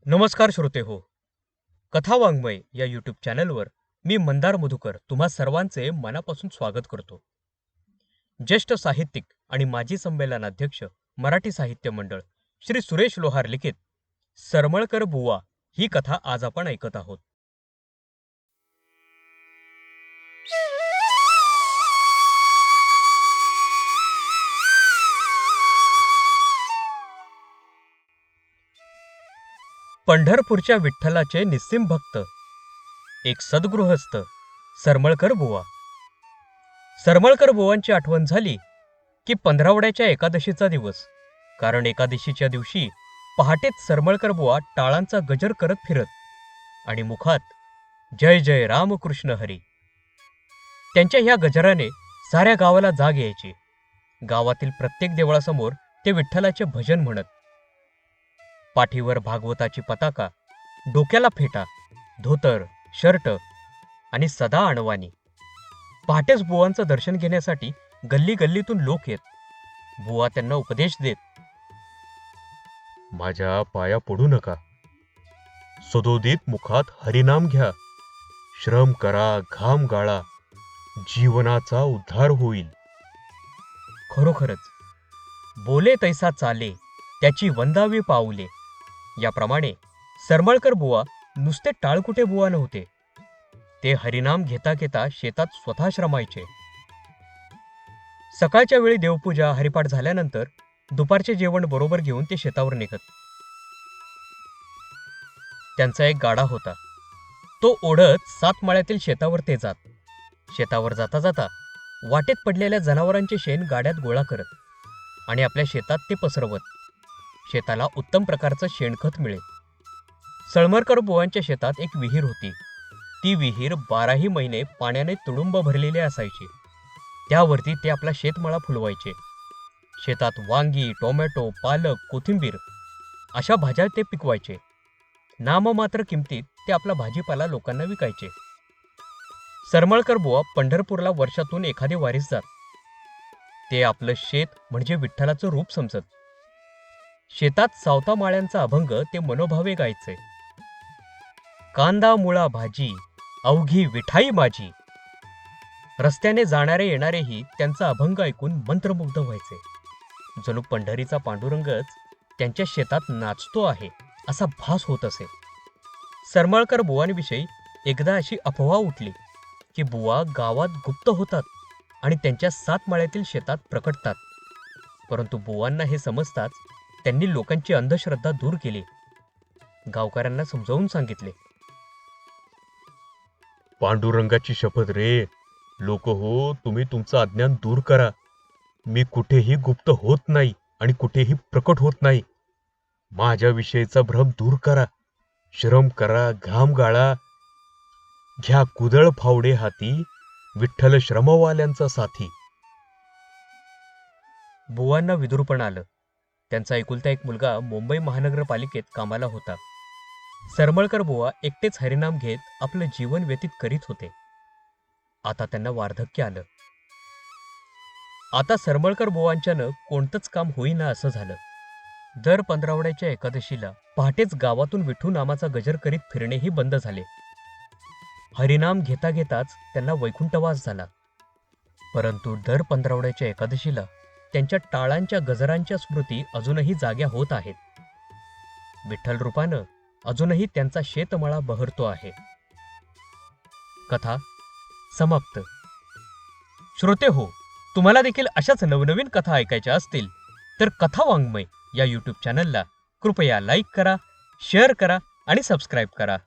नमस्कार श्रोते हो. कथा वाङ्मय या यूट्यूब चॅनलवर मी मंदार मधुकर तुम्हा सर्वांचे मनापासून स्वागत करतो. ज्येष्ठ साहित्यिक आणि माजी संमेलनाध्यक्ष मराठी साहित्य मंडळ श्री सुरेश लोहार लिखित सरमळकर बुवा ही कथा आज आपण ऐकत आहोत. पंढरपूरच्या विठ्ठलाचे निस्सीम भक्त, एक सद्गृहस्थ सरमळकर बुवा. सरमळकर बुवांची आठवण झाली की पंधरावड्याच्या एकादशीचा दिवस. कारण एकादशीच्या दिवशी पहाटेच सरमळकर बुवा टाळांचा गजर करत फिरत आणि मुखात जय जय रामकृष्ण हरी. त्यांच्या ह्या गजराने साऱ्या गावाला जाग यायची. गावातील प्रत्येक देवळासमोर ते विठ्ठलाचे भजन म्हणत. पाठीवर भागवताची पताका, डोक्याला फेटा, धोतर, शर्ट आणि सदा अणवानी. पहाटेच बुवांचं दर्शन घेण्यासाठी गल्ली गल्लीतून लोक येत. बुवा त्यांना उपदेश देत. माझ्या पाया पडू नका. सदोदित मुखात हरिनाम घ्या. श्रम करा, घाम गाळा. जीवनाचा उद्धार होईल. खरोखरच बोले तैसा चाले, त्याची वंदावी पाऊले. याप्रमाणे सरमळकर बुवा नुसते टाळकुटे बुवा नव्हते. ते हरिनाम घेता घेता शेतात स्वतः श्रमायचे. सकाळच्या वेळी देवपूजा हरिपाठ झाल्यानंतर दुपारचे जेवण बरोबर घेऊन ते शेतावर निघत. त्यांचा एक गाडा होता. तो ओढत 7 माळ्यातील शेतावर ते जात. शेतावर जाता जाता वाटेत पडलेल्या जनावरांचे शेण गाड्यात गोळा करत आणि आपल्या शेतात ते पसरवत. शेताला उत्तम प्रकारचं शेणखत मिळे. सरमळकर बुवांच्या शेतात एक विहीर होती. ती विहीर 12ही महिने पाण्याने तुडुंब भरलेली असायची. त्यावरती ते आपला शेतमाळा फुलवायचे. शेतात वांगी, टोमॅटो, पालक, कोथिंबीर अशा भाज्या ते पिकवायचे. नाममात्र किमतीत ते आपला भाजीपाला लोकांना विकायचे. सरमळकर बुवा पंढरपूरला वर्षातून एखादी वारीस जात. ते आपलं शेत म्हणजे विठ्ठलाचं रूप समजत. शेतात सावता माळ्यांचा अभंग ते मनोभावे गायचे. कांदा मुळा भाजी, अवघी विठाई माझी. रस्त्याने जाणारे येणारेही त्यांचा अभंग ऐकून मंत्रमुग्ध व्हायचे. जणू पंढरीचा पांडुरंगच त्यांच्या शेतात नाचतो आहे असा भास होत असे. सरमळकर बुवांविषयी एकदा अशी अफवा उठली की बुवा गावात गुप्त होतात आणि त्यांच्या 7 माळ्यातील शेतात प्रकटतात. परंतु बुवांना हे समजताच त्यांनी लोकांची अंधश्रद्धा दूर केली. गावकऱ्यांना समजावून सांगितले. पांडुरंगाची शपथ रे. लोक हो, तुम्ही तुमचं अज्ञान दूर करा. मी कुठेही गुप्त होत नाही आणि कुठेही प्रकट होत नाही. माझ्याविषयीचा भ्रम दूर करा. श्रम करा, घाम गाळा. घ्या कुदळ फावडे हाती, विठ्ठल श्रमवाल्यांचा साथी. बुवांना विदूरपण आलं. त्यांचा एकुलता एक मुलगा मुंबई महानगरपालिकेत कामाला होता. सरमळकर बुवा एकटेच हरिनाम घेत आपलं जीवन व्यतीत करीत होते. आता त्यांना वार्धक्य आलं. आता सरमळकर बुवांच्यानं कोणतंच काम होईना असं झालं. दर पंधरावड्याच्या एकादशीला पहाटेच गावातून विठू नामाचा गजर करीत फिरणेही बंद झाले. हरिनाम घेता घेताच त्यांना वैकुंठवास झाला. परंतु दर पंधरावड्याच्या एकादशीला त्यांच्या टाळांच्या गजरांच्या स्मृती अजूनही जाग्या होत आहेत. विठ्ठल रूपानं अजूनही त्यांचा शेतमळा बहरतो आहे. कथा समाप्त. श्रोते हो, तुम्हाला देखील अशाच नवनवीन कथा ऐकायच्या असतील तर कथा वाङ्मय या यूट्यूब चॅनलला कृपया लाईक करा, शेअर करा आणि सबस्क्राईब करा.